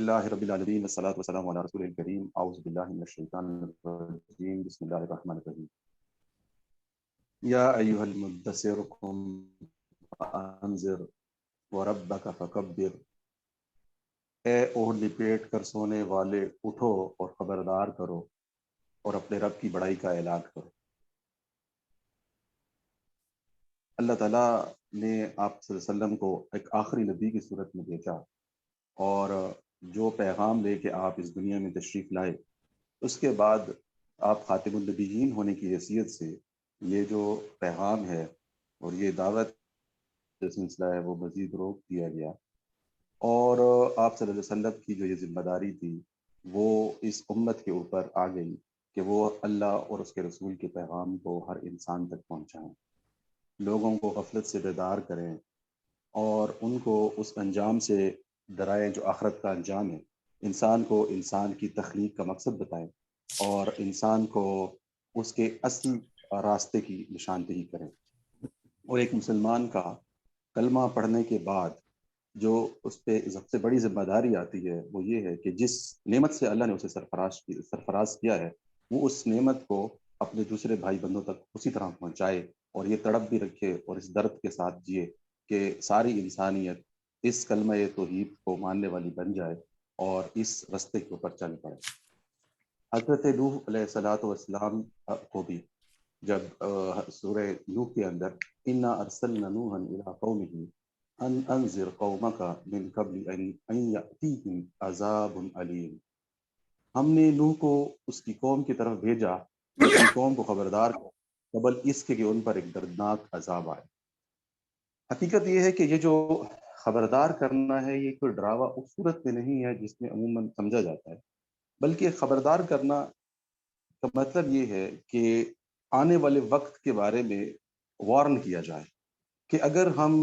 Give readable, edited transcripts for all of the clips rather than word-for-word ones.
اللہ رب العالمین والصلاة والسلام علی رسول الکریم اعوذ باللہ من الشیطان الرجیم بسم اللہ الرحمن الرحیم یا ایہا المدثر قم فانذر وربک فکبر، اے اوڑھ لپیٹ کر سونے والے اٹھو اور خبردار کرو اور اپنے رب کی بڑائی کا اعلان کرو۔ اللہ تعالیٰ نے آپ صلی اللہ علیہ وسلم کو ایک آخری نبی کی صورت میں بھیجا، اور جو پیغام لے کے آپ اس دنیا میں تشریف لائے، اس کے بعد آپ خاتم النبیین ہونے کی حیثیت سے یہ جو پیغام ہے اور یہ دعوت جو سلسلہ ہے وہ مزید روک دیا گیا، اور آپ صلی اللہ علیہ وسلم کی جو یہ ذمہ داری تھی وہ اس امت کے اوپر آ گئی کہ وہ اللہ اور اس کے رسول کے پیغام کو ہر انسان تک پہنچائیں، لوگوں کو غفلت سے بیدار کریں اور ان کو اس انجام سے ڈرائیں جو آخرت کا انجام ہے، انسان کو انسان کی تخلیق کا مقصد بتائیں اور انسان کو اس کے اصل راستے کی نشاندہی کریں۔ اور ایک مسلمان کا کلمہ پڑھنے کے بعد جو اس پہ سب سے بڑی ذمہ داری آتی ہے وہ یہ ہے کہ جس نعمت سے اللہ نے اسے سرفراز کیا ہے، وہ اس نعمت کو اپنے دوسرے بھائی بندوں تک اسی طرح پہنچائے اور یہ تڑپ بھی رکھے اور اس درد کے ساتھ جیے کہ ساری انسانیت اس کلمہ توحید کو ماننے والی بن جائے اور اس رستے کے اوپر چل پڑے۔ حضرت نوح علیہ السلام کو بھی جب سورہ نوح کے اندر انا ارسلنا نوحا الی قومہ ان انذر قومک من قبل ان یأتیہم عذاب علیم، ہم نے نوح کو اس کی قوم کی طرف بھیجا کہ اپنی قوم کو خبردار کر قبل اس کے کہ ان پر ایک دردناک عذاب آئے۔ حقیقت یہ ہے کہ یہ جو خبردار کرنا ہے یہ کوئی ڈراوا اس صورت میں نہیں ہے جس میں عموماً سمجھا جاتا ہے، بلکہ خبردار کرنا کا مطلب یہ ہے کہ آنے والے وقت کے بارے میں وارن کیا جائے کہ اگر ہم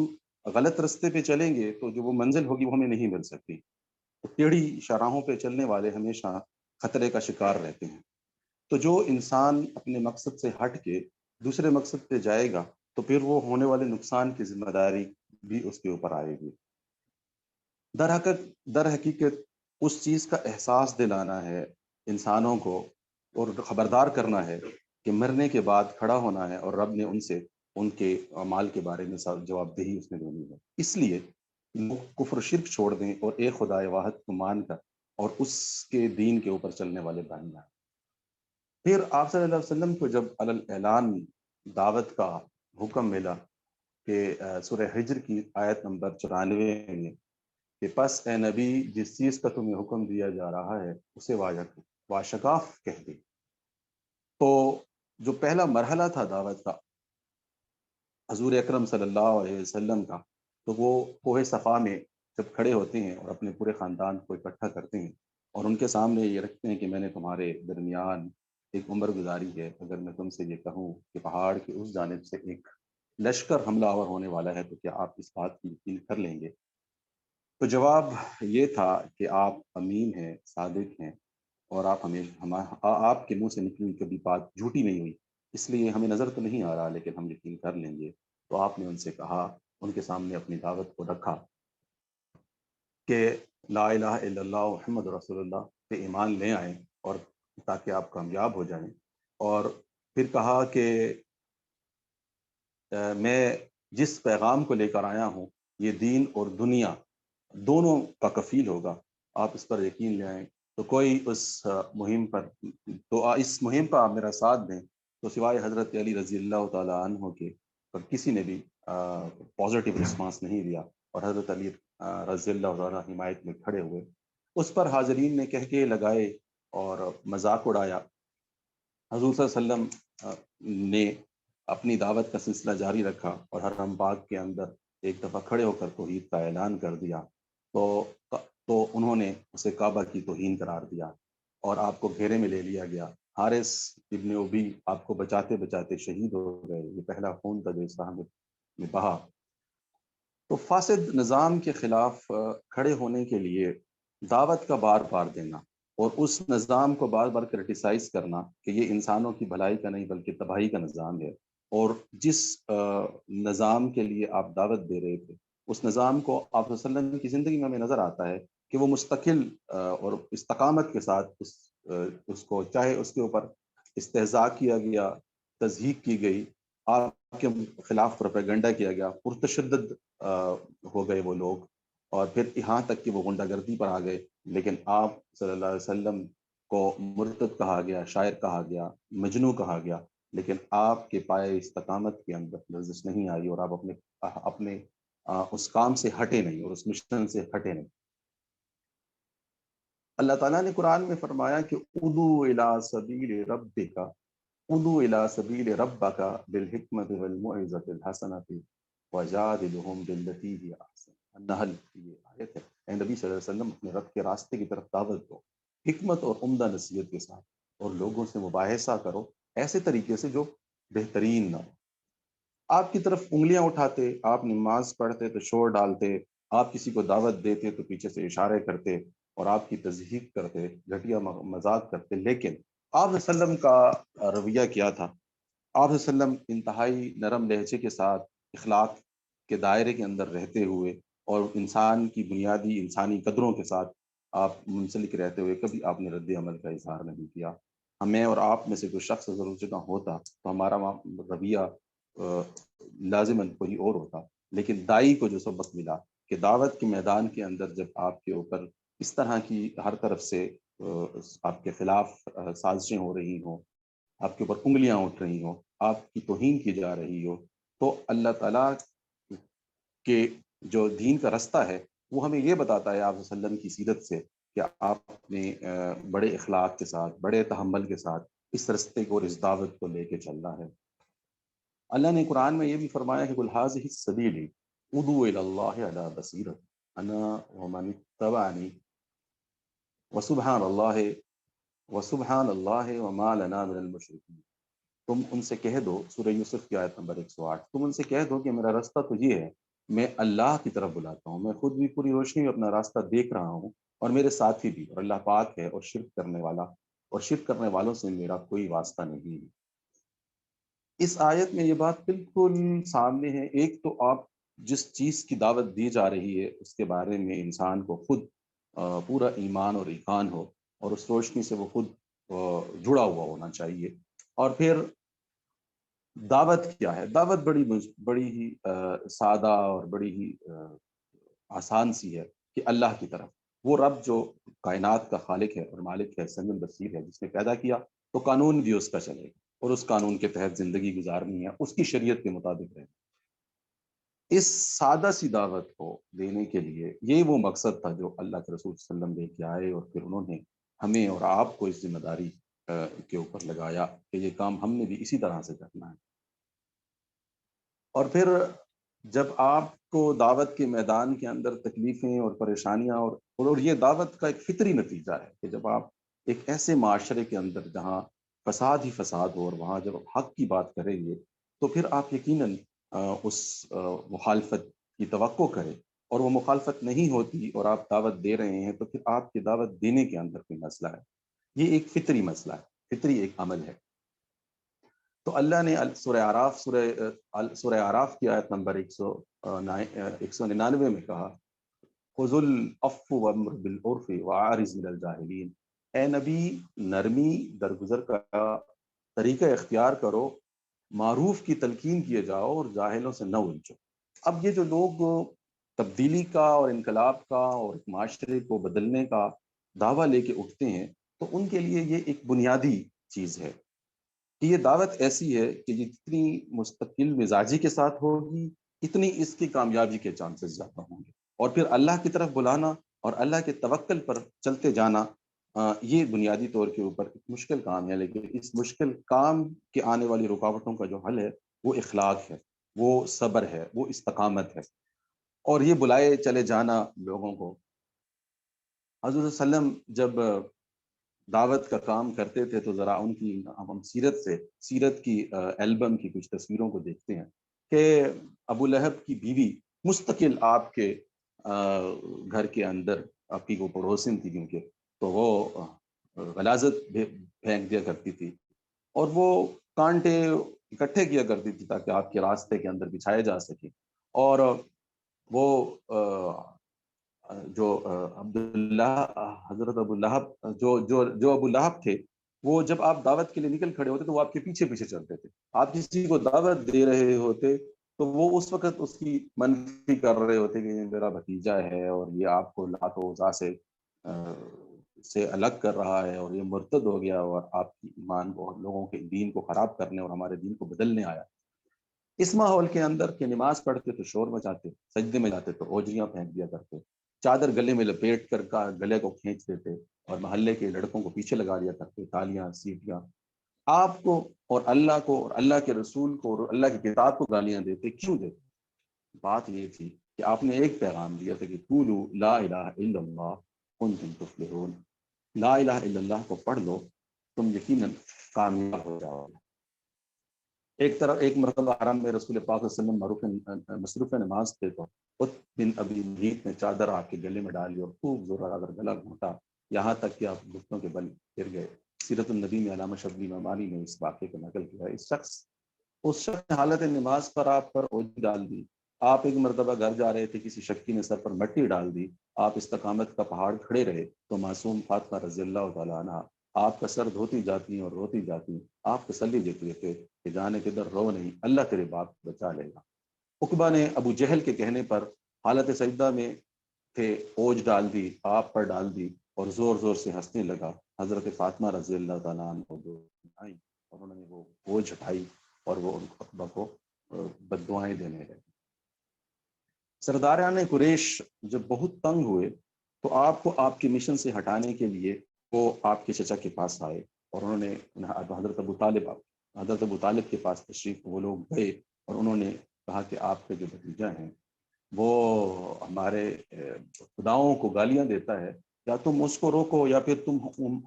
غلط رستے پہ چلیں گے تو جو وہ منزل ہوگی وہ ہمیں نہیں مل سکتی۔ تو ٹیڑھی شاہراہوں پہ چلنے والے ہمیشہ خطرے کا شکار رہتے ہیں۔ تو جو انسان اپنے مقصد سے ہٹ کے دوسرے مقصد پہ جائے گا تو پھر وہ ہونے والے نقصان کی ذمہ داری بھی اس کے اوپر آئے گی۔ در حقیقت اس چیز کا احساس دلانا ہے انسانوں کو اور خبردار کرنا ہے کہ مرنے کے بعد کھڑا ہونا ہے اور رب نے ان سے ان کے اعمال کے بارے میں جواب دہی اس نے دینی ہے۔ اس لیے لوگ کفر و شرک چھوڑ دیں اور ایک خدا واحد کو مان کر اور اس کے دین کے اوپر چلنے والے بن جائیں۔ پھر آپ صلی اللہ علیہ وسلم کو جب اعلان دعوت کا حکم ملا کہ سورہ حجر کی آیت نمبر 94 میں کہ پس اے نبی جس چیز کا تمہیں حکم دیا جا رہا ہے اسے واشکاف کہہ دے، تو جو پہلا مرحلہ تھا دعوت کا حضور اکرم صلی اللہ علیہ وسلم کا، تو وہ کوہ صفا میں جب کھڑے ہوتے ہیں اور اپنے پورے خاندان کو اکٹھا کرتے ہیں اور ان کے سامنے یہ رکھتے ہیں کہ میں نے تمہارے درمیان ایک عمر گزاری ہے، اگر میں تم سے یہ کہوں کہ پہاڑ کی اس جانب سے ایک لشکر حملہ آور ہونے والا ہے تو کیا آپ اس بات کی یقین کر لیں گے؟ تو جواب یہ تھا کہ آپ امین ہیں، صادق ہیں، اور آپ کے منہ سے نکلی کبھی بات جھوٹی نہیں ہوئی، اس لیے ہمیں نظر تو نہیں آ رہا لیکن ہم یقین کر لیں گے۔ تو آپ نے ان سے کہا، ان کے سامنے اپنی دعوت کو رکھا کہ لا الہ الا اللہ محمد رسول اللہ پہ ایمان لے آئیں اور تاکہ آپ کامیاب ہو جائیں، اور پھر کہا کہ میں جس پیغام کو لے کر آیا ہوں یہ دین اور دنیا دونوں کا کفیل ہوگا، آپ اس پر یقین لے آئیں۔ تو کوئی اس مہم پر آپ میرا ساتھ دیں، تو سوائے حضرت علی رضی اللہ تعالیٰ عنہ کے پر کسی نے بھی پازیٹیو رسپانس نہیں دیا، اور حضرت علی رضی اللہ تعالیٰ حمایت میں کھڑے ہوئے۔ اس پر حاضرین نے کہکے لگائے اور مذاق اڑایا۔ حضور صلی اللہ علیہ وسلم نے اپنی دعوت کا سلسلہ جاری رکھا اور حرم پاک کے اندر ایک دفعہ کھڑے ہو کر توحید کا اعلان کر دیا، تو انہوں نے اسے کعبہ کی توہین قرار دیا اور آپ کو گھیرے میں لے لیا گیا۔ حارث ابن ابی آپ کو بچاتے بچاتے شہید ہو گئے۔ یہ پہلا خون تھا جو اسلام میں بہا۔ تو فاسد نظام کے خلاف کھڑے ہونے کے لیے دعوت کا بار بار دینا اور اس نظام کو بار بار کرٹیسائز کرنا کہ یہ انسانوں کی بھلائی کا نہیں بلکہ تباہی کا نظام ہے، اور جس نظام کے لیے آپ دعوت دے رہے تھے اس نظام کو آپ صلی اللہ علیہ وسلم کی زندگی میں ہمیں نظر آتا ہے کہ وہ مستقل اور استقامت کے ساتھ اس کو، چاہے اس کے اوپر استہزاء کیا گیا، تضحیک کی گئی، آپ کے خلاف پروپیگنڈا کیا گیا، پرتشدد ہو گئے وہ لوگ، اور پھر یہاں تک کہ وہ غنڈہ گردی پر آ گئے، لیکن آپ صلی اللہ علیہ وسلم کو مرتد کہا گیا، شاعر کہا گیا، مجنو کہا گیا، لیکن آپ کے پائے استقامت کے اندر لرزش نہیں آئی، اور آپ اپنے اس کام سے ہٹے نہیں اور اس مشن سے ہٹے نہیں۔ اللہ تعالیٰ نے قرآن میں فرمایا کہ ادو الی سبیل ربک، ادو الی سبیل ربک بالحکمت والموعظۃ الحسنۃ وجادلہم باللتی ہی احسن۔ النحل کی یہ آیت ہے، اے نبی صلی اللہ علیہ وسلم اپنے رب کے راستے کی طرف دعوت دو، حکمت اور عمدہ نصیحت کے ساتھ، اور لوگوں سے مباحثہ کرو ایسے طریقے سے جو بہترین نہ ہو۔ آپ کی طرف انگلیاں اٹھاتے، آپ نماز پڑھتے تو شور ڈالتے، آپ کسی کو دعوت دیتے تو پیچھے سے اشارے کرتے اور آپ کی تضحیق کرتے، گھٹیا مذاق کرتے، لیکن آپ صلی اللہ علیہ وسلم کا رویہ کیا تھا؟ آپ صلی اللہ علیہ وسلم انتہائی نرم لہجے کے ساتھ، اخلاق کے دائرے کے اندر رہتے ہوئے اور انسان کی بنیادی انسانی قدروں کے ساتھ آپ منسلک رہتے ہوئے کبھی آپ نے رد عمل کا اظہار نہیں کیا۔ ہمیں اور آپ میں سے کوئی شخص ضرور جگہ ہوتا تو ہمارا رویہ لازماً کوئی اور ہوتا، لیکن دائی کو جو سبق ملا کہ دعوت کے میدان کے اندر جب آپ کے اوپر اس طرح کی ہر طرف سے آپ کے خلاف سازشیں ہو رہی ہوں، آپ کے اوپر انگلیاں اٹھ رہی ہوں، آپ کی توہین کی جا رہی ہو، تو اللہ تعالیٰ کے جو دین کا رستہ ہے وہ ہمیں یہ بتاتا ہے آپ صلی اللہ علیہ وسلم کی سیرت سے کہ آپ نے بڑے اخلاق کے ساتھ، بڑے تحمل کے ساتھ اس رستے کو اور اس دعوت کو لے کے چلنا ہے۔ اللہ نے قرآن میں یہ بھی فرمایا کہ قل هذه السبیل ادعو الی اللہ علی بصیرۃ انا ومن اتبعنی وسبحان اللہ وسبحان اللہ وما لنا من المشرکین۔ تم ان سے کہہ دو، سورہ یوسف کی آیت نمبر 108، تم ان سے کہہ دو کہ میرا راستہ تو یہ ہے، میں اللہ کی طرف بلاتا ہوں، میں خود بھی پوری روشنی میں اپنا راستہ دیکھ رہا ہوں اور میرے ساتھی بھی، اور اللہ پاک ہے اور شرک کرنے والا اور شرک کرنے والوں سے میرا کوئی واسطہ نہیں۔ اس آیت میں یہ بات بالکل سامنے ہے۔ ایک تو آپ جس چیز کی دعوت دی جا رہی ہے اس کے بارے میں انسان کو خود پورا ایمان اور ایقان ہو، اور اس روشنی سے وہ خود جڑا ہوا ہونا چاہیے۔ اور پھر دعوت کیا ہے؟ دعوت بڑی ہی سادہ اور بڑی ہی آسان سی ہے کہ اللہ کی طرف، وہ رب جو کائنات کا خالق ہے اور مالک ہے، سمیع بصیر ہے، جس نے پیدا کیا تو قانون بھی اس کا چلے گا اور اس قانون کے تحت زندگی گزارنی ہے، اس کی شریعت کے مطابق رہنا۔ اس سادہ سی دعوت کو دینے کے لیے یہ وہ مقصد تھا جو اللہ کے رسول صلی اللہ علیہ وسلم لے کے آئے، اور پھر انہوں نے ہمیں اور آپ کو اس ذمہ داری کے اوپر لگایا کہ یہ کام ہم نے بھی اسی طرح سے کرنا ہے۔ اور پھر جب آپ کو دعوت کے میدان کے اندر تکلیفیں اور پریشانیاں اور یہ دعوت کا ایک فطری نتیجہ ہے کہ جب آپ ایک ایسے معاشرے کے اندر جہاں فساد ہی فساد ہو، اور وہاں جب آپ حق کی بات کریں گے تو پھر آپ یقیناً اس مخالفت کی توقع کریں، اور وہ مخالفت نہیں ہوتی اور آپ دعوت دے رہے ہیں تو پھر آپ کی دعوت دینے کے اندر کوئی مسئلہ ہے۔ یہ ایک فطری مسئلہ ہے، فطری ایک عمل ہے۔ تو اللہ نے سورہ آراف کی آیت نمبر 199 میں کہا خذ العفو وامر بالعرف واعرض عن الجاہلین، اے نبی نرمی درگزر کا طریقہ اختیار کرو، معروف کی تلقین کیے جاؤ اور جاہلوں سے نہ الجھو۔ اب یہ جو لوگ تبدیلی کا اور انقلاب کا اور ایک معاشرے کو بدلنے کا دعویٰ لے کے اٹھتے ہیں تو ان کے لیے یہ ایک بنیادی چیز ہے کہ یہ دعوت ایسی ہے کہ جتنی مستقل مزاجی کے ساتھ ہوگی اتنی اس کی کامیابی کے چانسز زیادہ ہوں گے، اور پھر اللہ کی طرف بلانا اور اللہ کے توکل پر چلتے جانا یہ بنیادی طور کے اوپر ایک مشکل کام ہے، لیکن اس مشکل کام کے آنے والی رکاوٹوں کا جو حل ہے وہ اخلاق ہے، وہ صبر ہے، وہ استقامت ہے، اور یہ بلائے چلے جانا لوگوں کو۔ حضرت صلی اللہ علیہ وسلم جب دعوت کا کام کرتے تھے تو ذرا ان کی ہم سیرت کی البم کی کچھ تصویروں کو دیکھتے ہیں کہ ابو لہب کی بیوی مستقل آپ کے گھر کے اندر، آپ کی وہ پڑوسن تھی کیونکہ، تو وہ غلاظت پھینک دیا کرتی تھی اور وہ کانٹے اکٹھے کیا کرتی تھی تاکہ آپ کے راستے کے اندر بچھائے جا سکے، اور وہ جو عبداللہ حضرت ابو لہب جو ابو لہب تھے، وہ جب آپ دعوت کے لیے نکل کھڑے ہوتے تو وہ آپ کے پیچھے پیچھے چلتے تھے. آپ کسی کو دعوت دے رہے ہوتے تو وہ اس وقت اس کی منفی کر رہے ہوتے کہ یہ میرا بھتیجا ہے اور یہ آپ کو لات و عزا سے الگ کر رہا ہے اور یہ مرتد ہو گیا اور آپ کی ایمان کو اور لوگوں کے دین کو خراب کرنے اور ہمارے دین کو بدلنے آیا. اس ماحول کے اندر کہ نماز پڑھتے تو شور مچاتے، سجدے میں جاتے تو اوجریاں پھینک دیا کرتے، چادر گلے میں لپیٹ کر کا گلے کو کھینچ دیتے اور محلے کے لڑکوں کو پیچھے لگا دیا کرتے، تالیاں سیٹیاں. آپ کو اور اللہ کے رسول کو اور اللہ کی کتاب کو گالیاں دیتے کیوں دیتے؟ بات یہ تھی کہ آپ نے ایک پیغام دیا تھا کہ قولوا لا الہ الا اللہ کنتم تفلحون. لا الہ الا اللہ کو پڑھ لو، تم یقیناً کامیاب ہو جاؤ گے. ایک مرتبہ حرم میں رسول پاک صلی اللہ علیہ وسلم مصروف نماز تھے تو خود بن ابی معیط نے چادر آپ کے گلے میں ڈالی اور خوب زور لگا کر گلا گھونٹا، یہاں تک کہ آپ گھٹنوں کے بل گر گئے. سیرت النبی میں علامہ شبلی ممانی نے اس واقعے کو نقل کیا. اس شخص نے حالت نماز پر آپ پر اوجی ڈال دی. آپ ایک مرتبہ گھر جا رہے تھے، کسی شکی نے سر پر مٹی ڈال دی، آپ استقامت کا پہاڑ کھڑے رہے تو معصوم فاطمہ رضی اللہ تعالیٰ عنہ آپ کا سر دھوتی جاتی اور روتی جاتی، آپ تسلی دیتے تھے کہ جانے کدھر رو نہیں، اللہ تیرے باپ کو بچا لے گا. عقبہ نے ابو جہل کے کہنے پر حالت سجدہ میں تھے اوج ڈال دی، آپ پر ڈال دی اور زور زور سے ہنسنے لگا. حضرت فاطمہ رضی اللہ تعالیٰ عنہ کو آئی اور انہوں نے وہ بوجھ اٹھائی اور وہ عقبہ کو بددعائیں دینے لگے. سرداران قریش جب بہت تنگ ہوئے تو آپ کو آپ کے مشن سے ہٹانے کے لیے وہ آپ کے چچا کے پاس آئے اور انہوں نے حضرت ابو طالب کے پاس تشریف وہ لوگ گئے اور انہوں نے کہا کہ آپ کے جو بھتیجا ہیں وہ ہمارے خداؤں کو گالیاں دیتا ہے، یا تم اس کو روکو یا پھر تم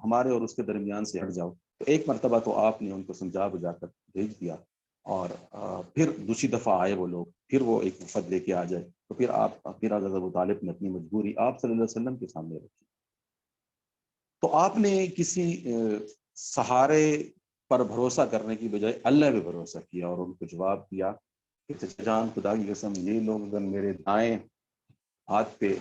ہمارے اور اس کے درمیان سے ہٹ جاؤ. تو ایک مرتبہ تو آپ نے ان کو سمجھا بجھا کر بھیج دیا اور پھر دوسری دفعہ آئے وہ لوگ، پھر وہ ایک وفد لے کے آ جائے تو پھر حضرت ابو طالب نے اپنی مجبوری آپ صلی اللہ علیہ وسلم کے سامنے رکھی. تو آپ نے کسی سہارے پر بھروسہ کرنے کی بجائے اللہ پہ بھروسہ کیا اور ان کو جواب دیا کہ چچا جان خدا کی قسم، یہ لوگ اگر میرے دائیں ہاتھ پہ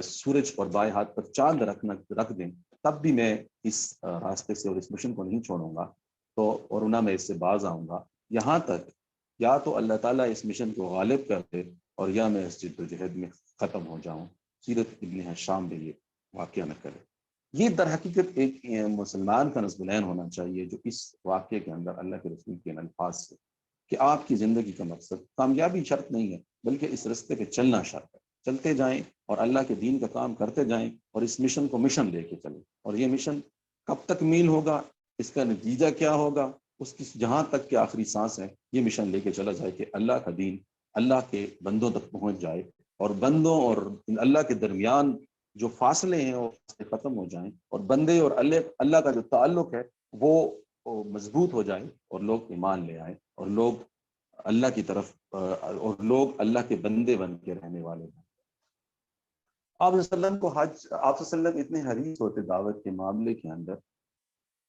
سورج اور بائیں ہاتھ پر چاند رکھ دیں تب بھی میں اس راستے سے اور اس مشن کو نہیں چھوڑوں گا، تو اور نہ میں اس سے باز آؤں گا یہاں تک یا تو اللہ تعالیٰ اس مشن کو غالب کر دے اور یا میں اس جد و جہد میں ختم ہو جاؤں. سیرت ابن حشام بھی یہ واقعہ نہ کرے. یہ در حقیقت ایک مسلمان کا نصب العین ہونا چاہیے جو اس واقعے کے اندر اللہ کے رسول کے الفاظ سے کہ آپ کی زندگی کا مقصد کامیابی شرط نہیں ہے بلکہ اس رستے پہ چلنا شرط ہے. چلتے جائیں اور اللہ کے دین کا کام کرتے جائیں اور اس مشن کو مشن لے کے چلیں. اور یہ مشن کب تک میل ہوگا، اس کا نتیجہ کیا ہوگا، اس کی جہاں تک کہ آخری سانس ہے یہ مشن لے کے چلا جائے کہ اللہ کا دین اللہ کے بندوں تک پہنچ جائے اور بندوں اور اللہ کے درمیان جو فاصلے ہیں وہ ختم ہو جائیں اور بندے اور اللہ کا جو تعلق ہے وہ مضبوط ہو جائے اور لوگ ایمان لے آئیں اور لوگ اللہ کی طرف اور لوگ اللہ کے بندے بن کے رہنے والے ہیں. آپ صلی اللہ علیہ وسلم کو آپ صلی اللہ علیہ وسلم اتنے حریص ہوتے دعوت کے معاملے کے اندر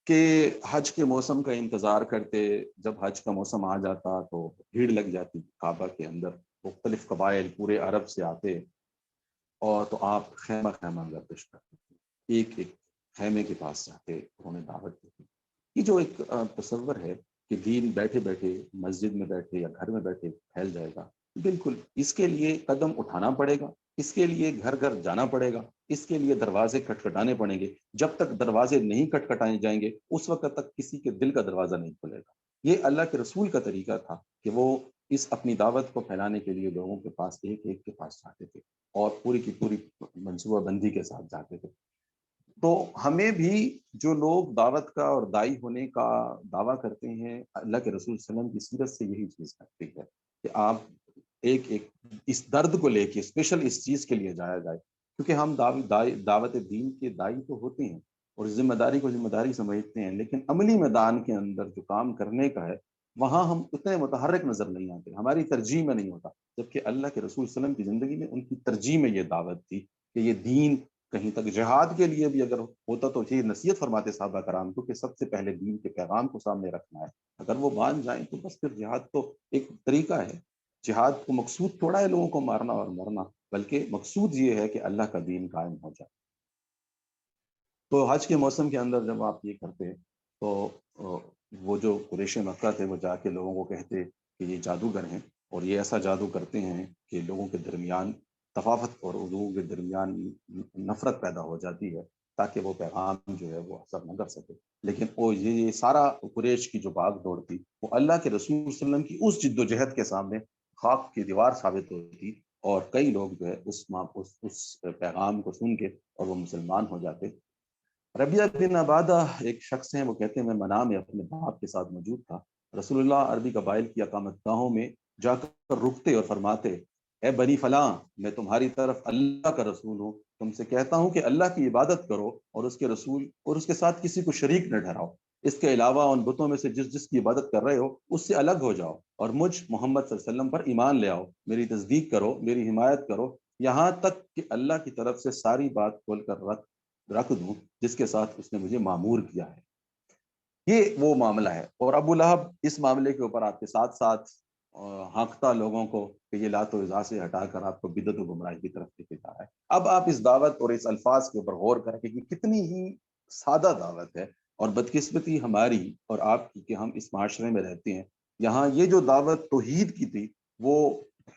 کہ حج کے موسم کا انتظار کرتے. جب حج کا موسم آ جاتا تو بھیڑ لگ جاتی کعبہ کے اندر، مختلف قبائل پورے عرب سے آتے اور تو آپ خیمہ خیمہ گردش کرتے تھے، ایک ایک خیمے کے پاس جاتے، انہوں نے دعوت دی. یہ جو ایک تصور ہے کہ دین بیٹھے بیٹھے مسجد میں بیٹھے یا گھر میں بیٹھے پھیل جائے گا، بالکل اس کے لیے قدم اٹھانا پڑے گا، اس کے لیے گھر گھر جانا پڑے گا، اس کے لیے دروازے کھٹکھٹانے پڑیں گے. جب تک دروازے نہیں کھٹکھٹائے جائیں گے اس وقت تک کسی کے دل کا دروازہ نہیں کھلے گا. یہ اللہ کے رسول کا طریقہ تھا کہ وہ اس اپنی دعوت کو پھیلانے کے لیے لوگوں کے پاس ایک ایک کے پاس جاتے تھے اور پوری کی پوری منصوبہ بندی کے ساتھ جاتے تھے. تو ہمیں بھی جو لوگ دعوت کا اور دائی ہونے کا دعویٰ کرتے ہیں اللہ کے رسول صلی اللہ علیہ وسلم کی سیرت سے یہی چیز کرتی ہے کہ آپ ایک ایک اس درد کو لے کے اسپیشل اس چیز کے لیے جایا جائے کیونکہ ہم دعوت دین کے دائی تو ہوتے ہیں اور ذمہ داری کو ذمہ داری سمجھتے ہیں، لیکن عملی میدان کے اندر جو کام کرنے کا ہے وہاں ہم اتنے متحرک نظر نہیں آتے، ہماری ترجیح میں نہیں ہوتا. جبکہ اللہ کے رسول صلی اللہ علیہ وسلم کی زندگی میں ان کی ترجیح میں یہ دعوت تھی کہ یہ دین کہیں تک جہاد کے لیے بھی اگر ہوتا تو یہ نصیحت فرماتے صحابہ کرام کو کہ سب سے پہلے دین کے پیغام کو سامنے رکھنا ہے. اگر وہ مان جائیں تو بس پھر جہاد تو ایک طریقہ ہے. جہاد کو مقصود تھوڑا ہے لوگوں کو مارنا اور مرنا، بلکہ مقصود یہ ہے کہ اللہ کا دین قائم ہو جائے۔ تو حج کے موسم کے اندر جب آپ یہ کرتے تو وہ جو قریش مکہ تھے وہ جا کے لوگوں کو کہتے کہ یہ جادوگر ہیں اور یہ ایسا جادو کرتے ہیں کہ لوگوں کے درمیان طفافت اور لوگوں کے درمیان نفرت پیدا ہو جاتی ہے، تاکہ وہ پیغام جو ہے وہ اثر نہ کر سکے۔ لیکن وہ یہ سارا قریش کی جو بھاگ دوڑ تھی وہ اللہ کے رسول صلی اللہ علیہ وسلم کی اس جد و جہد کے سامنے خاک کی دیوار ثابت ہوتی، اور کئی لوگ جو ہے اس پیغام کو سن کے اور وہ مسلمان ہو جاتے۔ ربیعہ بن عبادہ ایک شخص ہیں، وہ کہتے ہیں میں منام میں اپنے باپ کے ساتھ موجود تھا، رسول اللہ عربی قبائل کی اقامت گاہوں میں جا کر رکتے اور فرماتے اے بنی فلاں، میں تمہاری طرف اللہ کا رسول ہوں، تم سے کہتا ہوں کہ اللہ کی عبادت کرو اور اس کے رسول اور اس کے ساتھ کسی کو شریک نہ ٹھہراؤ، اس کے علاوہ ان بتوں میں سے جس کی عبادت کر رہے ہو اس سے الگ ہو جاؤ اور مجھ محمد صلی اللہ علیہ وسلم پر ایمان لے آؤ، میری تصدیق کرو، میری حمایت کرو، یہاں تک کہ اللہ کی طرف سے ساری بات کھول کر رکھ دوں جس کے ساتھ اس نے مجھے معمور کیا ہے۔ یہ وہ معاملہ ہے، اور ابو لہب اس معاملے کے اوپر آپ کے ساتھ ساتھ ہانکتا لوگوں کو کہ یہ لات و عزا سے ہٹا کر آپ کو بدعت و گمراہی کی طرف لے کے جا رہا ہے۔ اب آپ اس دعوت اور اس الفاظ کے اوپر غور کریں کہ کتنی ہی سادہ دعوت ہے، اور بدقسمتی ہماری اور آپ کی کہ ہم اس معاشرے میں رہتے ہیں، یہاں یہ جو دعوت توحید کی تھی وہ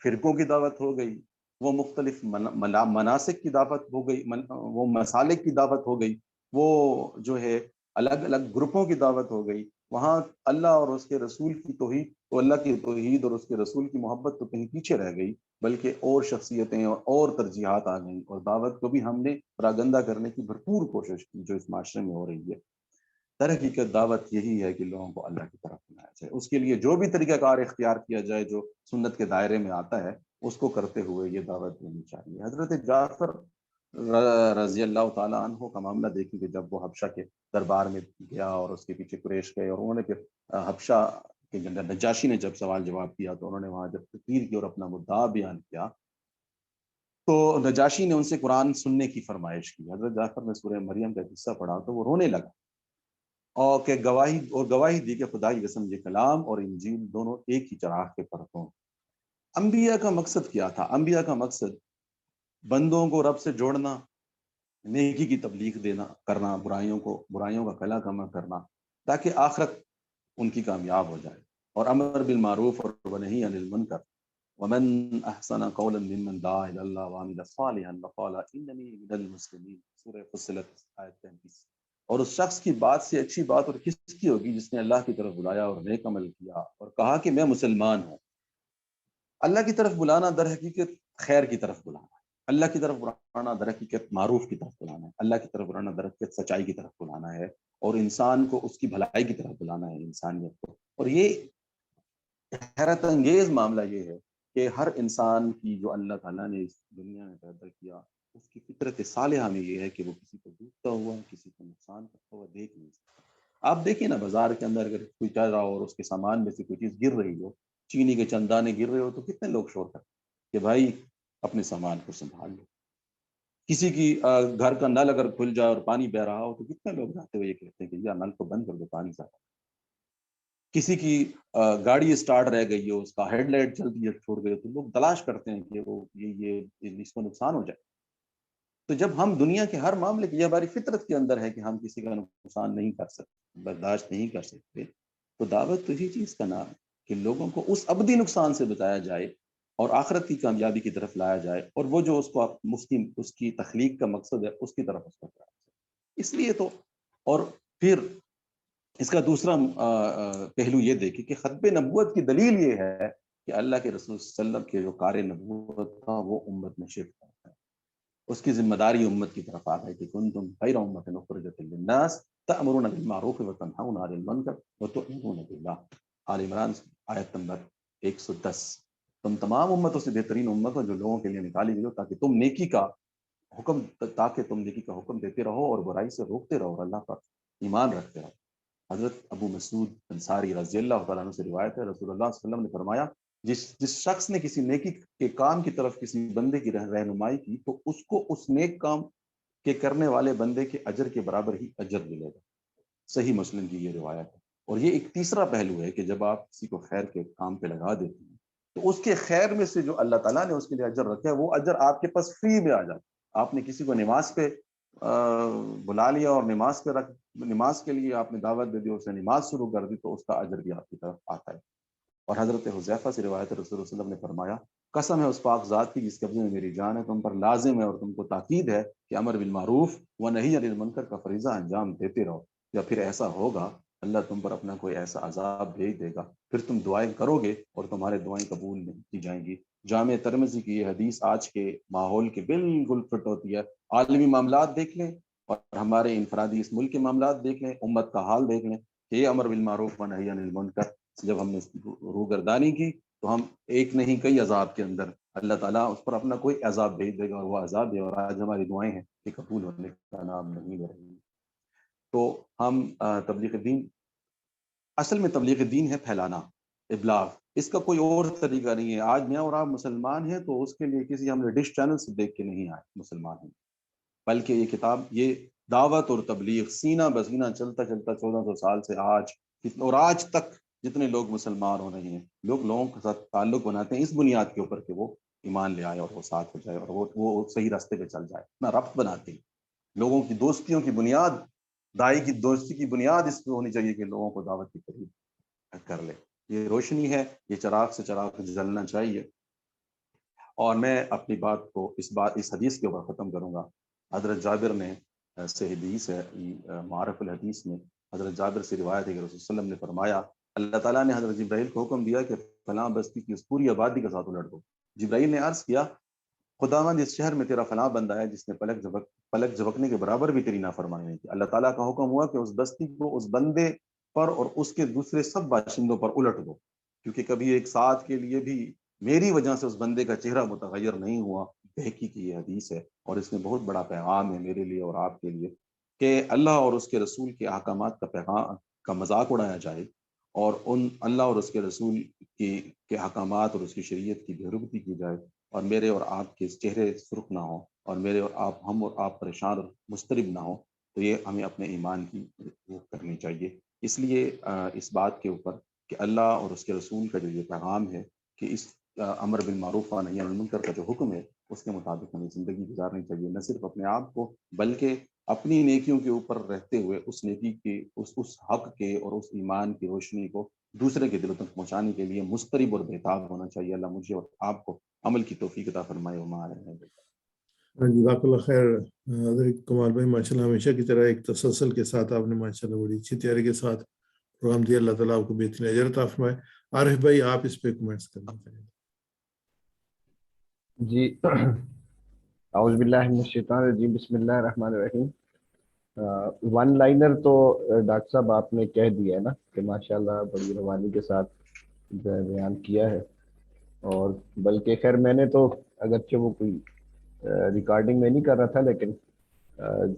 فرقوں کی دعوت ہو گئی، وہ مختلف مناسک کی دعوت ہو گئی، وہ مسالک کی دعوت ہو گئی، وہ جو ہے الگ الگ گروپوں کی دعوت ہو گئی۔ وہاں اللہ اور اس کے رسول کی توحید تو اللہ کی توحید اور اس کے رسول کی محبت تو کہیں پیچھے رہ گئی، بلکہ اور شخصیتیں اور ترجیحات آ گئیں، اور دعوت کو بھی ہم نے پراگندہ کرنے کی بھرپور کوشش کی جو اس معاشرے میں ہو رہی ہے۔ در حقیقت دعوت یہی ہے کہ لوگوں کو اللہ کی طرف بلایا جائے، اس کے لیے جو بھی طریقہ کار اختیار کیا جائے جو سنت کے دائرے میں آتا ہے اس کو کرتے ہوئے یہ دعوت دینی چاہیے۔ حضرت جعفر رضی اللہ تعالیٰ عنہ کا معاملہ دیکھیں کہ جب وہ حبشہ کے دربار میں گیا اور اس کے پیچھے قریش گئے، اور انہوں نے پھر حبشہ کے نجاشی نے جب سوال جواب کیا تو انہوں نے وہاں جب تقریر کی اور اپنا مدعا بیان کیا تو نجاشی نے ان سے قرآن سننے کی فرمائش کی۔ حضرت جعفر نے سورہ مریم کا حصہ پڑھا تو وہ رونے لگا، اور کہ گواہی دی کہ خدائی قسم یہ کلام اور انجیل دونوں ایک ہی چراغ کے پرتوں۔ انبیاء کا مقصد کیا تھا؟ انبیاء کا مقصد بندوں کو رب سے جوڑنا، نیکی کی تبلیغ دینا، کرنا، برائیوں کا کلا کما کرنا، تاکہ آخرت ان کی کامیاب ہو جائے، اور امر بالمعروف اور ونہی عن المنکر، ومن احسن قولا ممن دعا الی اللہ وعمل صالحا وقال اننی من المسلمین، سورہ فصلت آیت 33۔ اور اس شخص کی بات سے اچھی بات اور کس کی ہوگی جس نے اللہ کی طرف بلایا اور نیک عمل کیا اور کہا کہ میں مسلمان ہوں۔ اللہ کی طرف بلانا در حقیقت خیر کی طرف بلانا ہے، اللہ کی طرف بلانا در حقیقت معروف کی طرف بلانا ہے، اللہ کی طرف بلانا در حقیقت سچائی کی طرف بلانا ہے، اور انسان کو اس کی بھلائی کی طرف بلانا ہے، انسانیت کو۔ اور یہ حیرت انگیز معاملہ یہ ہے کہ ہر انسان کی جو اللہ تعالیٰ نے اس دنیا میں پیدا کیا، اس کی فطرت صالحہ میں یہ ہے کہ وہ کسی کو ڈوبتا ہوا، کسی کو نقصان کرتا ہوا دیکھ نہیں سکتا۔ آپ دیکھیں نا بازار کے اندر اگر کوئی چل رہا ہو اور اس کے سامان میں سے کوئی چیز گر رہی ہو، چینی کے چندانے گر رہے ہو، تو کتنے لوگ شور کرتے ہیں کہ بھائی اپنے سامان کو سنبھال لو۔ کسی کی گھر کا نل اگر کھل جائے اور پانی بہ رہا ہو تو کتنے لوگ جاتے ہوئے یہ کہتے ہیں کہ یا نل کو بند کر دو، پانی زیادہ۔ کسی کی گاڑی اسٹارٹ رہ گئی ہو، اس کا ہیڈ لائٹ جلدی چھوڑ گئی تو لوگ تلاش کرتے ہیں کہ وہ یہ اس کو نقصان ہو جائے۔ تو جب ہم دنیا کے ہر معاملے کی، یہ ہماری فطرت کے اندر ہے کہ ہم کسی کا نقصان نہیں کر سکتے، برداشت نہیں کر سکتے، تو دعوت تو اسی چیز کا نام ہے کہ لوگوں کو اس ابدی نقصان سے بچایا جائے اور آخرت کی کامیابی کی طرف لایا جائے، اور وہ جو اس کی تخلیق کا مقصد ہے اس کی طرف اس کو لایا جائے۔ اس لیے تو، اور پھر اس کا دوسرا پہلو یہ دیکھیں کہ ختم نبوت کی دلیل یہ ہے کہ اللہ کے رسول صلی اللہ علیہ وسلم کے جو کار نبوت تھا وہ امت میں شرک کرتا ہے، اس کی ذمہ داری امت کی طرف آ گئی کہ کنتم خیر امۃ اخرجت للناس تأمرون بالمعروف وتنہون عن المنکر وتؤمنون باللہ، آل عمران آیت نمبر 110۔ تم تمام امتوں سے بہترین امت ہو جو لوگوں کے لیے نکالی گئی ہو تاکہ تم نیکی کا حکم دیتے رہو اور برائی سے روکتے رہو اور اللہ پر ایمان رکھتے رہو۔ حضرت ابو مسعود انصاری رضی اللہ تعالیٰ عنہ سے روایت ہے، رسول اللہ صلی اللہ علیہ وسلم نے فرمایا جس شخص نے کسی نیکی کے کام کی طرف کسی بندے کی رہنمائی کی تو اس کو اس نیک کام کے کرنے والے بندے کے اجر کے برابر ہی اجر ملے گا۔ صحیح مسلم کی یہ روایت ہے۔ اور یہ ایک تیسرا پہلو ہے کہ جب آپ کسی کو خیر کے کام پہ لگا دیتے ہیں تو اس کے خیر میں سے جو اللہ تعالیٰ نے اس کے لیے اجر رکھا ہے وہ اجر آپ کے پاس فری میں آ جاتا. آپ نے کسی کو نماز پہ بلا لیا اور نماز کے لیے آپ نے دعوت دے دی, اس نے نماز شروع کر دی, تو اس کا اجر بھی آپ کی طرف آتا ہے. اور حضرت حذیفہ سے روایت رسول اللہ صلی اللہ علیہ وسلم نے فرمایا, قسم ہے اس پاک ذات کی جس قبضے میں میری جان ہے, تم پر لازم ہے اور تم کو تاکید ہے کہ امر بالمعروف و نہی عن المنکر کا فریضہ انجام دیتے رہو, یا پھر ایسا ہوگا اللہ تم پر اپنا کوئی ایسا عذاب بھیج دے گا, پھر تم دعائیں کرو گے اور تمہارے دعائیں قبول نہیں کی جائیں گی. جامع ترمذی کی یہ حدیث آج کے ماحول کے بالکل فٹ ہوتی ہے. عالمی معاملات دیکھ لیں اور ہمارے انفرادی اس ملک کے معاملات دیکھ لیں, امت کا حال دیکھ لیں کہ یہ امر بالمعروف و نہی عن المنکر جب ہم نے روگردانی کی تو ہم ایک نہیں کئی عذاب کے اندر اللہ تعالیٰ اس پر اپنا کوئی عذاب بھیج دے گا, اور وہ عذاب دے, اور آج ہماری دعائیں ہیں کہ قبول ہونے کا نام نہیں لے رہی. تو ہم تبلیغ دین, اصل میں تبلیغ دین ہے پھیلانا, ابلاغ, اس کا کوئی اور طریقہ نہیں ہے. آج میں اور آپ مسلمان ہیں تو اس کے لیے کسی ہم نے ڈش چینل سے دیکھ کے نہیں آئے مسلمان ہیں, بلکہ یہ کتاب, یہ دعوت اور تبلیغ سینہ بسینہ چلتا چلتا 1400 سال سے آج, اور آج تک جتنے لوگ مسلمان ہو رہے ہیں, لوگوں کے ساتھ تعلق بناتے ہیں اس بنیاد کے اوپر کہ وہ ایمان لے آئے اور وہ ساتھ ہو جائے اور وہ صحیح راستے پہ چل جائے. اپنا ربط بناتے ہیں, لوگوں کی دوستیوں کی بنیاد, دائی کی دوستی کی بنیاد اس پہ ہونی چاہیے کہ لوگوں کو دعوت کی قریب کر لے. یہ روشنی ہے, یہ چراغ سے چراغ جلنا چاہیے. اور میں اپنی بات کو اس حدیث کے اوپر ختم کروں گا. حضرت جابر نے سے حدیث ہے, معارف الحدیث میں حضرت جابر سے روایت ہے کہ رسول صلی اللہ علیہ وسلم نے فرمایا, اللہ تعالیٰ نے حضرت جبرائیل کو حکم دیا کہ فلاں بستی کی اس پوری آبادی کے ساتھ الٹ دو. جبرائیل نے عرض کیا, خداوند اس شہر میں تیرا فلاں بندہ ہے جس نے پلک جھپکنے کے برابر بھی تیری نافرمانی نہیں کی. اللہ تعالیٰ کا حکم ہوا کہ اس بستی کو اس بندے پر اور اس کے دوسرے سب باشندوں پر الٹ دو, کیونکہ کبھی ایک ساتھ کے لیے بھی میری وجہ سے اس بندے کا چہرہ متغیر نہیں ہوا. بہقی کی یہ حدیث ہے اور اس میں بہت بڑا پیغام ہے میرے لیے اور آپ کے لیے کہ اللہ اور اس کے رسول کے احکامات کا مذاق اڑایا جائے, اور ان اللہ اور اس کے رسول کے احکامات اور اس کی شریعت کی بےرغبتی کی جائے, اور میرے اور آپ کے چہرے سرخ نہ ہوں, اور ہم اور آپ پریشان اور مضطرب نہ ہوں. تو یہ ہمیں اپنے ایمان کی وہ کرنی چاہیے. اس لیے اس بات کے اوپر کہ اللہ اور اس کے رسول کا جو یہ پیغام ہے کہ اس امر بالمعروف و نہی عن المنکر کا جو حکم ہے اس کے مطابق ہمیں زندگی گزارنی چاہیے, نہ صرف اپنے آپ کو بلکہ اپنی نیکیوں کے اوپر رہتے ہوئے اس نیکی کے اس حق کے اور اس ایمان کی روشنی کو دوسرے کے دلوں تک پہنچانے کے لیے مضطرب اور بےتاب ہونا چاہیے. اللہ مجھے اور آپ کو عمل کی توفیق عطا فرمائے. جزاک اللہ خیر حضرت کمال بھائی, ماشاء اللہ ہمیشہ کی طرح ایک تسلسل کے ساتھ آپ نے ماشاء اللہ بڑی اچھی تیاری کے ساتھ پروگرام دیا. اللہ تعالیٰ آپ کو بہترین اجر عطا فرمائے. عارف بھائی آپ اس پہ کمنٹس کرنا چاہیں. جی اعوذ باللہ من الشیطان الرجیم, بسم اللہ الرحمن الرحیم. ون لائنر تو ڈاکٹر صاحب آپ نے کہہ دیا ہے نا کہ ماشاءاللہ بڑی روانی کے ساتھ بیان کیا ہے, اور بلکہ خیر میں نے تو اگرچہ وہ کوئی ریکارڈنگ میں نہیں کر رہا تھا, لیکن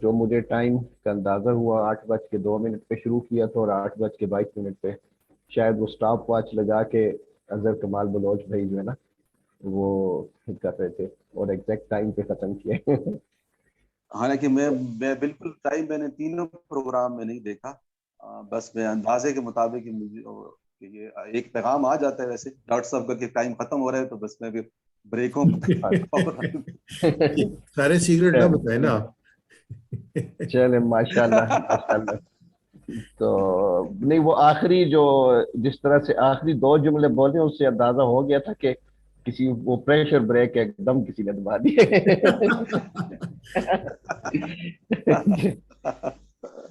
جو مجھے ٹائم کا اندازہ ہوا 8:02 پہ شروع کیا تھا اور 8:22 پہ شاید وہ سٹاپ واچ لگا کے اظہر کمال بلوچ بھائی جو ہے نا وہ کر رہے تھے اور ایگزیکٹ ٹائم پہ ختم کیا. حالانکہ میں بالکل ٹائم میں نے تینوں پروگرام میں نہیں دیکھا, بس میں اندازے کے مطابق مجھے یہ ایک پیغام آ جاتا ہے ویسے ڈاکٹر صاحب کا کہ ٹائم ختم ہو رہا ہے, تو بس میں بھی بریکوں سارے سیکرٹ نہ بتائیں نا آپ. چلے ماشاء اللہ ماشاء اللہ. تو نہیں, وہ آخری جو جس طرح سے آخری 2 جملے بولے اس سے اندازہ ہو گیا تھا کہ کسی وہ پریشر بریک ایک دم کسی نے دبا دیے.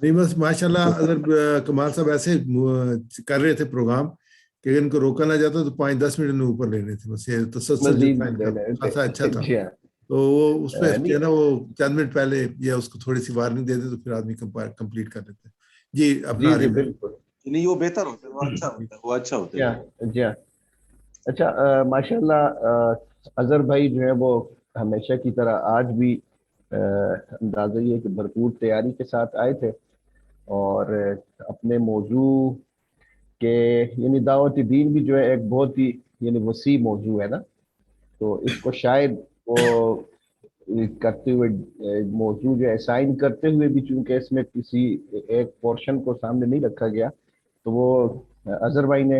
نہیں بس ماشاء اللہ اگر کمال صاحب ایسے کر رہے تھے پروگرام کہ اگر ان کو روکا نہ جاتا تو 5-10 منٹ میں اوپر لینے تھے, بس یہ تسلسل جو تھا خاصا اچھا تھا. تو وہ اس میں جو ہے نا وہ چند منٹ پہلے یا اس کو تھوڑی سی وارننگ دے دے تو پھر آدمی کمپلیٹ کر لیتے. جی اپنا جی بالکل نہیں, وہ بہتر ہوتا ہے, وہ اچھا ہوتا ہے. جی اچھا ماشاء اللہ. اظہر بھائی جو ہے وہ ہمیشہ کی طرح آج بھی اندازہ یہ کہ بھرپور تیاری کے ساتھ آئے تھے, اور اپنے موضوع کے یعنی دعوت دین بھی جو ہے ایک بہت ہی یعنی وسیع موضوع ہے نا, تو اس کو شاید وہ کرتے ہوئے موضوع جو اسائن کرتے ہوئے بھی چونکہ اس میں کسی ایک پورشن کو سامنے نہیں رکھا گیا, تو وہ اظہر بھائی نے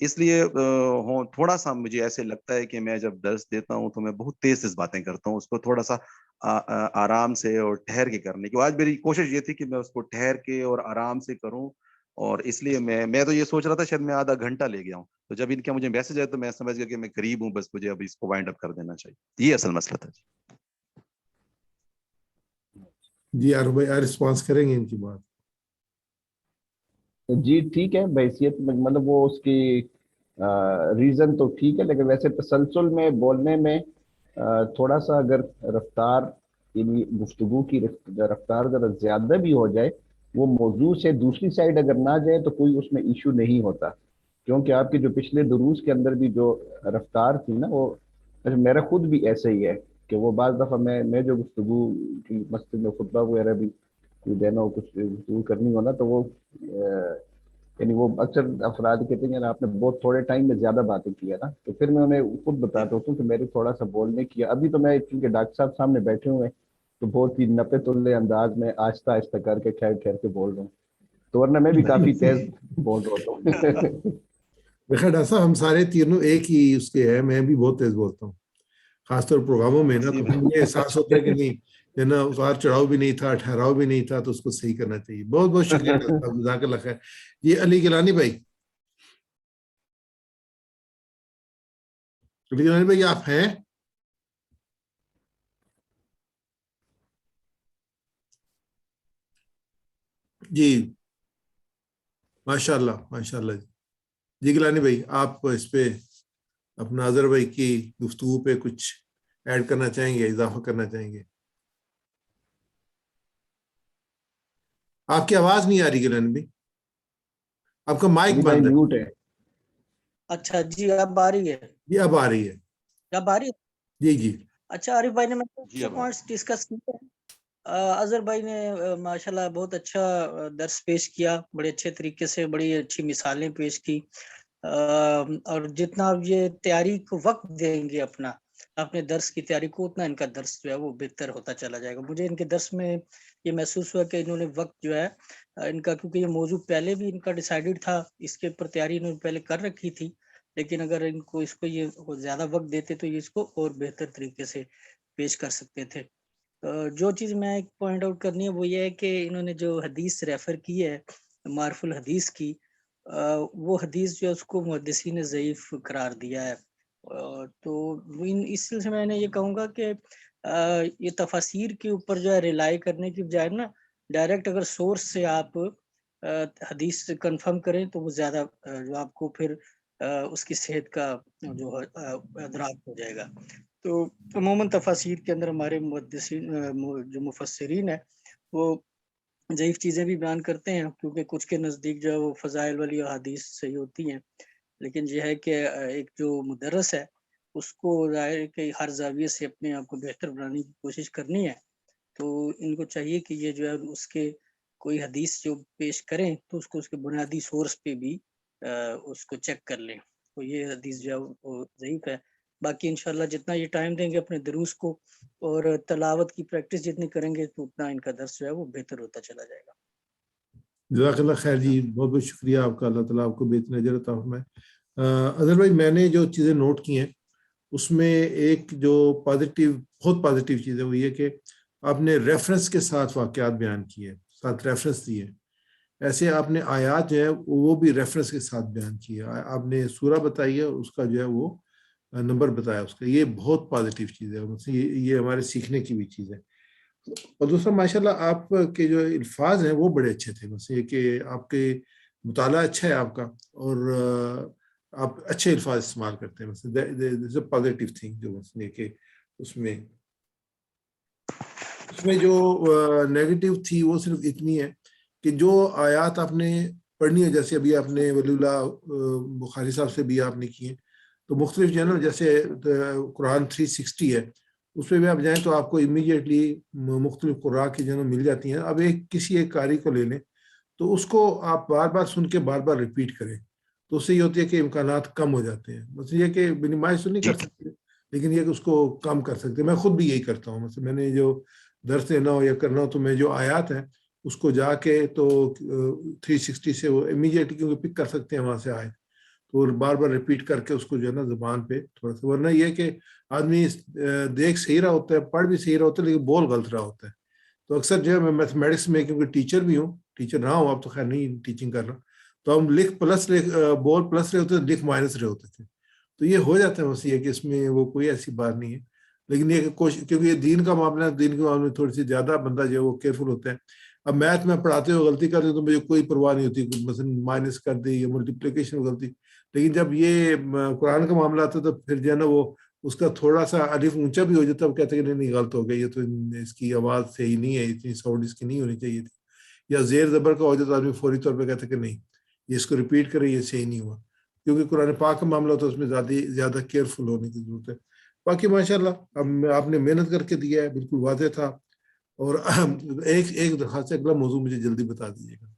اس لیے تھوڑا سا مجھے ایسے لگتا ہے کہ میں جب درس دیتا ہوں تو میں بہت تیز باتیں کرتا ہوں، اس کو تھوڑا سا آرام سے اور ٹھہر کے کرنے کی. آج میری کوشش یہ تھی کہ میں اس کو ٹھہر کے اور آرام سے کروں، اور اس لیے میں تو یہ سوچ رہا تھا شاید میں آدھا گھنٹہ لے گیا ہوں، تو جب ان کا مجھے میسج آیا تو میں سمجھ گیا کہ میں قریب ہوں، بس مجھے اب اس کو وائنڈ اپ کر دینا چاہیے. یہ اصل مسئلہ تھا. جی عارف بھائی رسپانس کریں گے ان کی بات. جی ٹھیک ہے، بحیثیت مطلب وہ اس کی ریزن تو ٹھیک ہے، لیکن ویسے تسلسل میں بولنے میں تھوڑا سا اگر رفتار، یعنی گفتگو کی رفتار ذرا زیادہ بھی ہو جائے، وہ موضوع سے دوسری سائڈ اگر نہ جائے تو کوئی اس میں ایشو نہیں ہوتا. کیونکہ آپ کے جو پچھلے دروس کے اندر بھی جو رفتار تھی نا، وہ میرا خود بھی ایسا ہی ہے کہ وہ بعض دفعہ میں جو گفتگو کی مسجد میں خطبہ وغیرہ بھی کوئی دینا ہو، کچھ گفتگو کرنی ہو نا، تو وہ یعنی وہ اکثر افراد کہتے ہیں آپ نے بہت تھوڑے ٹائم میں زیادہ باتیں کی ہے نا، تو پھر میں انہیں خود بتاتا ہوں کہ میرے تھوڑا سا بولنے کی، ابھی تو میں کیونکہ ڈاکٹر صاحب سامنے بیٹھے ہوئے ہیں تو بہت ہی نپے تلے انداز میں آہستہ آہستہ کر کے ٹھہر ٹھہر کے بول رہا ہوں، تو ورنہ میں بھی کافی تیز بول رہا ہوتا ہوں. دیکھا ڈاکٹر صاحب ہم سارے تینوں ایک ہی اس کے ہیں، میں بھی بہت تیز بولتا ہوں خاص طور پروگراموں میں نا، تو مجھے احساس ہوتا ہے کہ نہیں ہے نا، اتار چڑھاؤ بھی نہیں تھا، ٹھہراؤ بھی نہیں تھا، تو اس کو صحیح کرنا چاہیے. بہت بہت شکریہ ڈاکٹر صاحب، جزاک اللہ خیر. یہ علی گیلانی بھائی، علی گیلانی بھائی آپ ہیں؟ جی ماشاء اللہ ماشاء اللہ. جی گیلانی بھائی آپ اس پہ اپنا اظہر بھائی کی گفتگو پہ کچھ ایڈ کرنا چاہیں گے، اضافہ کرنا چاہیں گے؟ آپ کی آواز نہیں آ رہی گیلانی بھائی، آپ کا مائک بند ہے. میوٹ ہے. اچھا جی اب آ رہی ہے؟ جی اب آ رہی ہے. اب آ رہی ہے؟ جی جی. اچھا عارف بھائی نے پوائنٹس ڈسکس کیے. اظہر بھائی نے ماشاءاللہ بہت اچھا درس پیش کیا، بڑے اچھے طریقے سے، بڑی اچھی مثالیں پیش کی، اور جتنا یہ تیاری کو وقت دیں گے اپنے درس کی تیاری کو، اتنا ان کا درس جو ہے وہ بہتر ہوتا چلا جائے گا. مجھے ان کے درس میں یہ محسوس ہوا کہ انہوں نے وقت جو ہے ان کا، کیونکہ یہ موضوع پہلے بھی ان کا ڈیسائیڈڈ تھا، اس کے اوپر تیاری انہوں نے پہلے کر رکھی تھی، لیکن اگر ان کو اس کو یہ زیادہ وقت دیتے تو یہ اس کو اور بہتر طریقے سے پیش کر سکتے تھے. جو چیز میں ایک پوائنٹ آؤٹ کرنی ہے وہ یہ ہے کہ انہوں نے جو حدیث ریفر کی ہے معرف الحدیث کی، وہ حدیث جو ہے اس کو محدثین نے ضعیف قرار دیا ہے. تو اس سلسلے میں یہ کہوں گا کہ یہ تفاسیر کے اوپر جو ہے ریلائی کرنے کی بجائے نا، ڈائریکٹ اگر سورس سے آپ حدیث کنفرم کریں تو وہ زیادہ جو آپ کو پھر اس کی صحت کا جو ادراک ہو جائے گا. تو عموماً تفاسیر کے اندر ہمارے محدثین جو مفسرین ہیں وہ ضعیف چیزیں بھی بیان کرتے ہیں، کیونکہ کچھ کے نزدیک جو ہے وہ فضائل والی حدیث صحیح ہوتی ہیں، لیکن یہ ہے کہ ایک جو مدرس ہے اس کو ظاہر ہے کہ ہر زاویے سے اپنے آپ کو بہتر بنانے کی کوشش کرنی ہے. تو ان کو چاہیے کہ یہ جو ہے اس کے کوئی حدیث جو پیش کریں تو اس کو اس کے بنیادی سورس پہ بھی اس کو چیک کر لیں. تو یہ حدیث جو ہے وہ ضعیف ہے. باقی انشاءاللہ جتنا یہ ٹائم دیں گے اپنے دروس کو اور تلاوت کی پریکٹس جتنی کریں گے تو اتنا ان کا درس جو ہے وہ بہتر ہوتا چلا جائے گا. جزاک اللہ خیر جی، بہت بہت شکریہ آپ کا، اللہ تعالیٰ آپ کو بہتر اجر عطا فرمائے. اظہر بھائی میں نے جو چیزیں نوٹ کی ہیں اس میں ایک جو پازیٹیو، بہت پازیٹیو چیز ہے وہ یہ کہ آپ نے ریفرنس کے ساتھ واقعات بیان کیے، ساتھ ریفرنس دیے. ایسے آپ نے آیات جو ہے وہ بھی ریفرنس کے ساتھ بیان کیے، آپ نے سورہ بتائی ہے، اس کا جو ہے وہ نمبر بتایا اس کا. یہ بہت پازیٹیو چیز ہے، یہ ہمارے سیکھنے کی بھی چیز ہے. اور دوسرا ماشاءاللہ آپ کے جو الفاظ ہیں وہ بڑے اچھے تھے، بس یہ کہ آپ کے مطالعہ اچھا ہے آپ کا، اور آپ اچھے الفاظ استعمال کرتے ہیں. پازیٹیو تھنگ جو یہ کہ اس میں جو نیگیٹو تھی وہ صرف اتنی ہے کہ جو آیات آپ نے پڑھنی ہے، جیسے ابھی آپ نے ولی اللہ بخاری صاحب سے بھی آپ نے کی ہیں، تو مختلف جو ہے نا، جیسے قرآن 360 ہے، اس پہ بھی آپ جائیں تو آپ کو امیڈیٹلی مختلف قراء کی جو ہے مل جاتی ہیں. اب کسی ایک قاری کو لے لیں تو اس کو آپ بار بار سن کے بار بار ریپیٹ کریں، تو اس سے یہ ہوتی ہے کہ امکانات کم ہو جاتے ہیں. بس یہ کہ منیمائز تو نہیں کر سکتے، لیکن یہ کہ اس کو کم کر سکتے. میں خود بھی یہی کرتا ہوں، مثلا میں نے جو درس دینا ہو یا کرنا ہو تو میں جو آیات ہیں اس کو جا کے تو 360 سے وہ امیڈیٹلی کیونکہ پک کر سکتے ہیں وہاں سے آئے، تو بار بار ریپیٹ کر کے اس کو جو ہے نا زبان پہ تھوڑا سا, ورنہ یہ کہ آدمی دیکھ صحیح رہا ہوتا ہے, پڑھ بھی صحیح رہا ہوتا ہے, لیکن بول غلط رہا ہوتا ہے. تو اکثر جو ہے میں میتھمیٹکس میں کیونکہ ٹیچر بھی ہوں, ٹیچر رہا ہوں, اب تو خیر نہیں ٹیچنگ کر رہا, تو ہم لکھ پلس بول پلس رہے ہوتے تھے, لکھ مائنس رہے ہوتے تھے. تو یہ ہو جاتا ہے بس, یہ کہ اس میں وہ کوئی ایسی بات نہیں ہے. لیکن یہ کیونکہ یہ دین کا معاملہ ہے, دین کے معاملے میں تھوڑی سی زیادہ بندہ جو ہے وہ کیئرفل ہوتا ہے. اب میتھ میں پڑھاتے ہوئے غلطی کر دیں تو مجھے کوئی پرواہ نہیں ہوتی, مثلا مائنس کر دی یا ملٹیپلیکیشن میں غلطی. لیکن جب یہ قرآن کا معاملہ آتا ہے تو پھر جو ہے نا وہ اس کا تھوڑا سا الف اونچا بھی ہو جاتا ہے, کہتے ہیں کہ نہیں غلط ہو گیا, یہ تو اس کی آواز صحیح نہیں ہے, اتنی ساؤنڈ اس کی نہیں ہونی چاہیے تھی. یا زیر زبر کا ہو جاتا ہے, آدمی فوری طور پہ کہتا ہے کہ نہیں یہ اس کو ریپیٹ کرے, یہ صحیح نہیں ہوا. کیونکہ قرآن پاک کا معاملہ ہوتا ہے, اس میں زیادہ کیئرفل ہونے کی ضرورت ہے. باقی ماشاءاللہ اب آپ نے محنت کر کے دیا ہے, بالکل واضح تھا. اور ایک درخواست سے اگلا موضوع مجھے جلدی بتا دیجیے گا.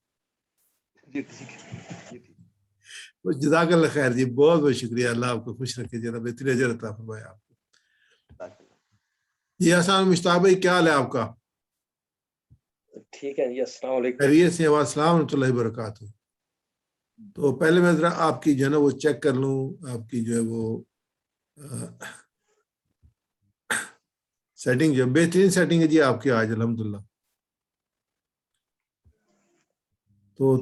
جزاک اللہ خیر جی, بہت بہت شکریہ. اللہ آپ کو خوش رکھے, ذرا بہترین اجر عطا فرمائے آپ کو. جی حسن مشتاق بھائی, کیا حال ہے آپ کا؟ ٹھیک ہے جی, السلام علیکم. خیریت سے؟ السلام ورحمۃ اللہ وبرکاتہ. تو پہلے میں ذرا آپ کی جو ہے نا وہ چیک کر لوں, آپ کی جو ہے وہ سیٹنگ جو بہترین سیٹنگ ہے جی آپ کی آج الحمدللہ. تو